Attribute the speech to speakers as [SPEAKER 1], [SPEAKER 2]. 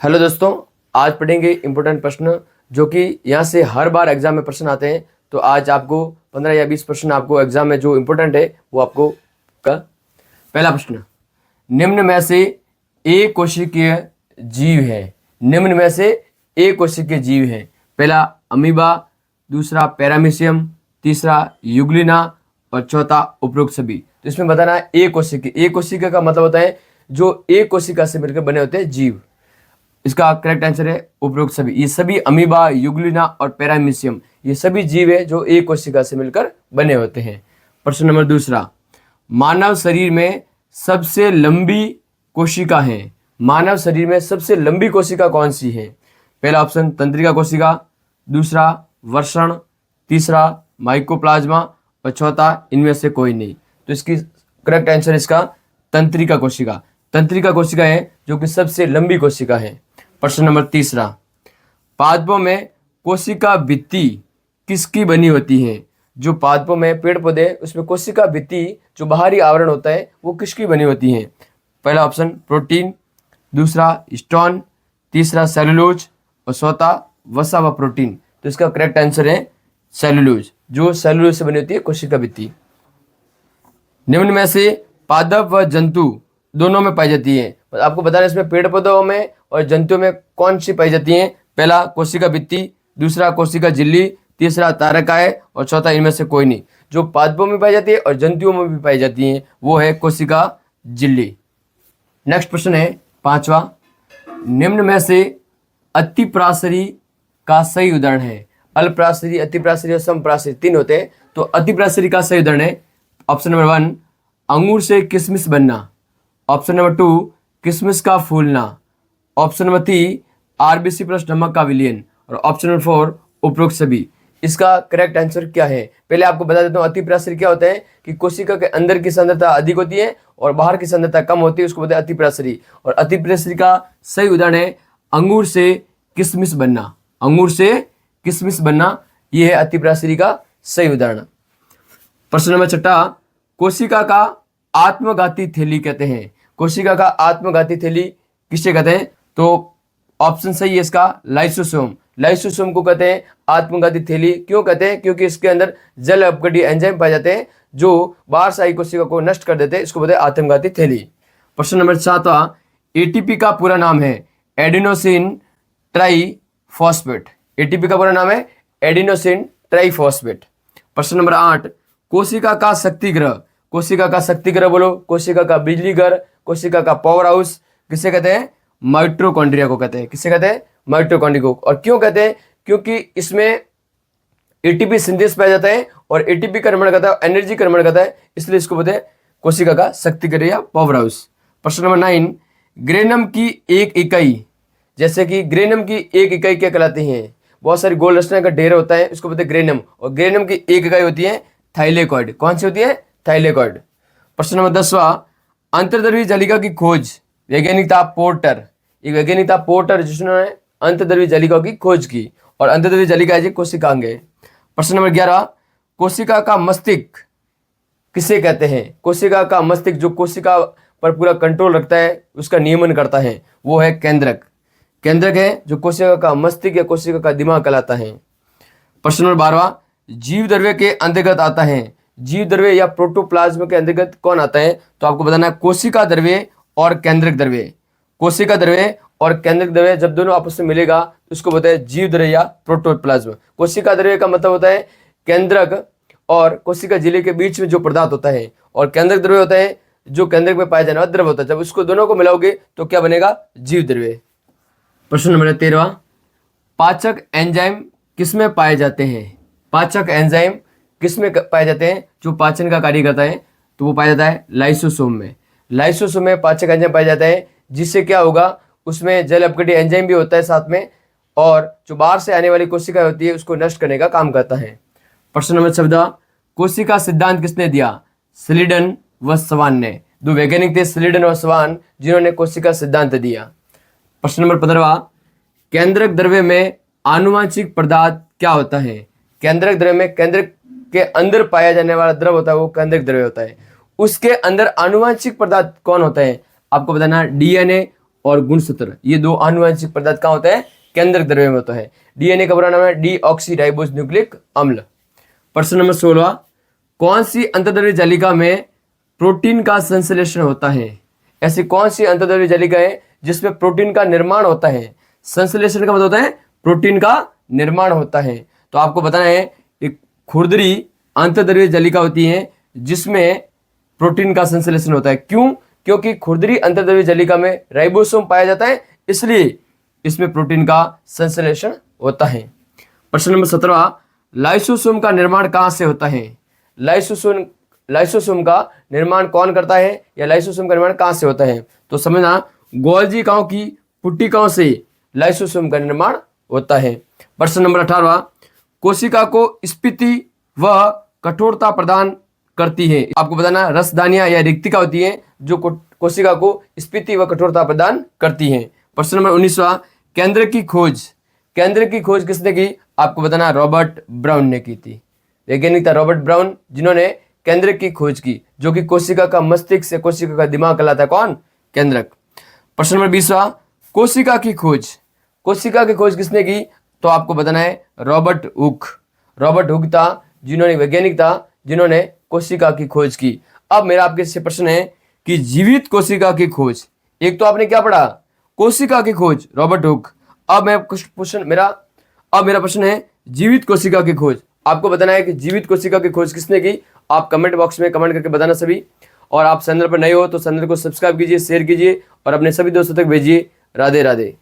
[SPEAKER 1] Hello दोस्तों, आज पढ़ेंगे इम्पोर्टेंट प्रश्न जो कि यहाँ से हर बार एग्जाम में प्रश्न आते हैं। तो आज आपको 15 या 20 प्रश्न आपको एग्जाम में जो इम्पोर्टेंट है वो आपको का पहला प्रश्न, निम्न में से एक कोशिकीय जीव है। निम्न में से एक कोशिकीय जीव है। पहला अमीबा, दूसरा पैरामीशियम, तीसरा यूग्लिना और चौथा उपरोक्त सभी। तो इसमें बताना है एक कोशिका। एक कोशिका का मतलब होता है जो एक कोशिका से मिलकर बने होते हैं जीव। इसका करेक्ट आंसर है उपरोक्त सभी। ये सभी अमीबा, यूग्लिना और पैरामीशियम ये सभी जीव है जो एक कोशिका से मिलकर बने होते हैं। प्रश्न नंबर दूसरा, मानव शरीर में सबसे लंबी कोशिका है। मानव शरीर में सबसे लंबी कोशिका कौन सी है? पहला ऑप्शन तंत्रिका कोशिका, दूसरा वर्षण, तीसरा माइकोप्लाज्मा और चौथा इनमें से कोई नहीं। तो इसकी करेक्ट आंसर इसका तंत्रिका कोशिका। तंत्रिका कोशिका है जो कि सबसे लंबी कोशिका है। प्रश्न नंबर तीसरा, पादपों में कोशिका भित्ति किसकी बनी होती है? जो पादपों में पेड़ पौधे उसमें कोशिका भित्ति जो बाहरी आवरण होता है वो किसकी बनी होती है? पहला ऑप्शन प्रोटीन, दूसरा स्टोन, तीसरा सेलुलोज और चौथा वसा व प्रोटीन। तो इसका करेक्ट आंसर है सेलुलोज। जो सेलुलोज से बनी होती है कोशिका भित्ति। निम्न में से पादप व जंतु दोनों में पाई जाती है। आपको बताना इसमें पेड़ पौधों में और जंतुओं में कौन सी पाई जाती है? पहला कोशिका भित्ति, दूसरा कोशिका झिल्ली, तीसरा तारकाय और चौथा इनमें से कोई नहीं। जो पादपों में पाई जाती है और जंतुओं में भी पाई जाती है वो है कोशिका झिल्ली। नेक्स्ट प्रश्न है पांचवा, निम्न में से अतिप्रासरी का सही उदाहरण है। अल्पप्रासरी, अतिप्रासरी और समप्रासरी तीन होते हैं। तो अतिप्रासरी का सही उदाहरण है ऑप्शन नंबर 1 अंगूर से किशमिश बनना, ऑप्शन नंबर 2 किशमिश का फूलना, ऑप्शन नंबर 3 आरबीसी प्लस नमक का विलयन और ऑप्शन नंबर 4 उपरोक्त सभी। इसका करेक्ट आंसर क्या है? पहले आपको बता देता हूँ अतिप्रासरी क्या होता है कि कोशिका के अंदर की सांद्रता अधिक होती है और बाहर की सांद्रता कम होती है, उसको बोलते हैं अतिप्रासरी। और अतिप्रासरी का सही उदाहरण है अंगूर से किशमिश बनना। अंगूर से किशमिश बनना यह है अतिप्रासरी का सही उदाहरण। प्रश्न नंबर छठा, कोशिका का आत्मघाती थैली कहते हैं। कोशिका का आत्मघाती थैली किसे कहते हैं? तो ऑप्शन सही है इसका लाइसोसोम। लाइसोसोम को कहते हैं आत्मघाती थैली। क्यों कहते हैं? क्योंकि इसके अंदर जल अपघट्य एंजाइम पाए जाते हैं जो बाहर से आई कोशिका को नष्ट कर देते हैं। इसको बोलते हैं आत्मघाती थैली। प्रश्न नंबर 7, एटीपी का पूरा नाम है एडिनोसिन ट्राइफॉस्फेट। एटीपी का पूरा नाम है एडिनोसिन ट्राइफॉस्फेट। प्रश्न नंबर 8, कोशिका का शक्तिग्रह। कोशिका का शक्तिग्रह बोलो, कोशिका का बिजली घर, कोशिका का पावर हाउस किसे कहते हैं? माइटोकॉन्ड्रिया को कहते हैं। किसे कहते हैं? माइटोकॉन्ड्रिया को। और क्यों कहते हैं? क्योंकि इसमें एटीपी सिंथेसिस पाया जाता है और एटीपी का निर्माण करता है, एनर्जी का निर्माण करता है, इसलिए इसको बोलते हैं कोशिका का शक्तिग्रह या पावर हाउस। प्रश्न नंबर 9, ग्रेनम की एक इकाई, जैसे कि ग्रेनम की एक इकाई क्या कहलाती है? बहुत सारी गोल रचना का ढेर होता है, उसको बोलते हैं ग्रेनम। और ग्रेनम की एक इकाई होती है थाइलेकॉइड। कौन सी होती है? थाइलेकॉइड। प्रश्न नंबर 10, अंतर्द्रव्यी जालिका की खोज वैज्ञानिक था पोर्टर। एक वैज्ञानिक था पोर्टर जिसने अंतर्द्रव्यी जालिका की खोज की। और अंतर्द्रव्यी जालिका है कोशिकांग है। प्रश्न नंबर 11, कोशिका का मस्तिष्क किसे कहते हैं? कोशिका का मस्तिष्क जो कोशिका पर पूरा कंट्रोल रखता है, उसका नियमन करता है, वो है केंद्रक। केंद्रक है जो कोशिका का मस्तिष्क या कोशिका का दिमाग कहलाता है। प्रश्न नंबर 12, जीव द्रव्य के अंतर्गत आता है। जीव द्रव्य या प्रोटोप्लाज्म के अंतर्गत कौन आता है? तो आपको बताना है कोशिका द्रव्य और केंद्रक द्रव्य। कोशिका द्रव्य और केंद्रक द्रव्य जब दोनों आपस में मिलेगा तो उसको बताया जीव द्रव्य या प्रोटोप्लाज्म। कोशिका द्रव्य का मतलब होता है केंद्रक और कोशिका झिल्ली के बीच में जो पदार्थ होता है, और केंद्रक द्रव्य होता है जो केंद्रक में पाया जाने वाला द्रव्य होता है। जब उसको दोनों को मिलाओगे तो क्या बनेगा? जीव द्रव्य। प्रश्न नंबर 13, पाचक एंजाइम किसमें पाए जाते हैं? पाचक एंजाइम किसमें पाए जाते हैं जो पाचन का कार्य करता है? तो वो पाया जाता है लाइसोसोम में। लाइसोसोम में पाचक एंजाइम पाया जाता है, जिससे क्या होगा उसमें जल अपघट्य एंजाइम भी होता है साथ में, और जो बाहर से आने वाली कोशिका होती है उसको नष्ट करने का काम करता है। प्रश्न नंबर 14, कोशिका सिद्धांत किसने दिया? स्लीडन व स्वान ने। दो वैज्ञानिक थे स्लीडन और स्वान जिन्होंने कोशिका सिद्धांत दिया। प्रश्न नंबर 15, केंद्रक द्रव्य में आनुवांशिक पदार्थ क्या होता है? केंद्रक द्रव्य में केंद्रक के अंदर पाया जाने वाला द्रव होता है वो केंद्रक द्रव्य होता है। उसके अंदर आनुवांशिक पदार्थ कौन होता है? आपको बताना डीएनए और गुणसूत्र, ये दो आनुवंशिक पदार्थ कहाँ होता है? केंद्रक द्रव्य में होता है। डीएनए का पूरा नाम है डीऑक्सीराइबोस न्यूक्लिक अम्ल। प्रश्न नंबर 16, कौन सी अंतर्द्रव्य जालिका में प्रोटीन का संश्लेषण होता है? ऐसी कौन सी अंतर्द्रव्य जालिका है जिसमें प्रोटीन का निर्माण होता है? संश्लेषण का मतलब होता है प्रोटीन का निर्माण होता है। तो आपको बताना है एक खुरदरी अंतर्द्रव्य जालिका होती है जिसमें प्रोटीन का संश्लेषण होता है। क्यों? क्योंकि खुरदरी अंतर्द्रव्य जालिका में राइबोसोम पाया जाता है, इसलिए इसमें प्रोटीन का संश्लेषण होता है। प्रश्न नंबर 17, लाइसोसोम का निर्माण कहाँ से होता है? लाइसोसोम का निर्माण कौन करता है या लाइसोसोम का निर्माण कहाँ से होता है? तो समझना, गोल्जिकाओं की पुट्टिकाओं से लाइसोसोम का निर्माण होता है। प्रश्न नंबर 18, कोशिका को स्फीति व कठोरता प्रदान करती है। आपको बताना रसदानियां या रिक्तिका होती है जो कोशिका को स्फीति व कठोरता प्रदान करती है। प्रश्न नंबर 19, केंद्र की खोज किसने की? आपको बताना रॉबर्ट ब्राउन ने की थी। वैज्ञानिक था रॉबर्ट ब्राउन जिन्होंने केंद्रक की खोज की, जो कि कोशिका का मस्तिष्क से कोशिका का दिमाग कहलाता है कौन? केंद्रक। प्रश्न नंबर 20, कोशिका की खोज किसने की? तो आपको बताना है रॉबर्ट हुक था, वैज्ञानिक था जिन्होंने कोशिका की खोज की। अब मेरा आपके से प्रश्न है कि जीवित कोशिका की खोज, एक तो आपने क्या पढ़ा? कोशिका की खोज रॉबर्ट हुक। अब मेरा प्रश्न है जीवित कोशिका की खोज। आपको बताना है कि जीवित कोशिका की खोज किसने की? आप कमेंट बॉक्स में कमेंट करके बताना सभी। और आप चैनल पर नए हो तो चैनल को सब्सक्राइब कीजिए, शेयर कीजिए और अपने सभी दोस्तों तक भेजिए। राधे राधे।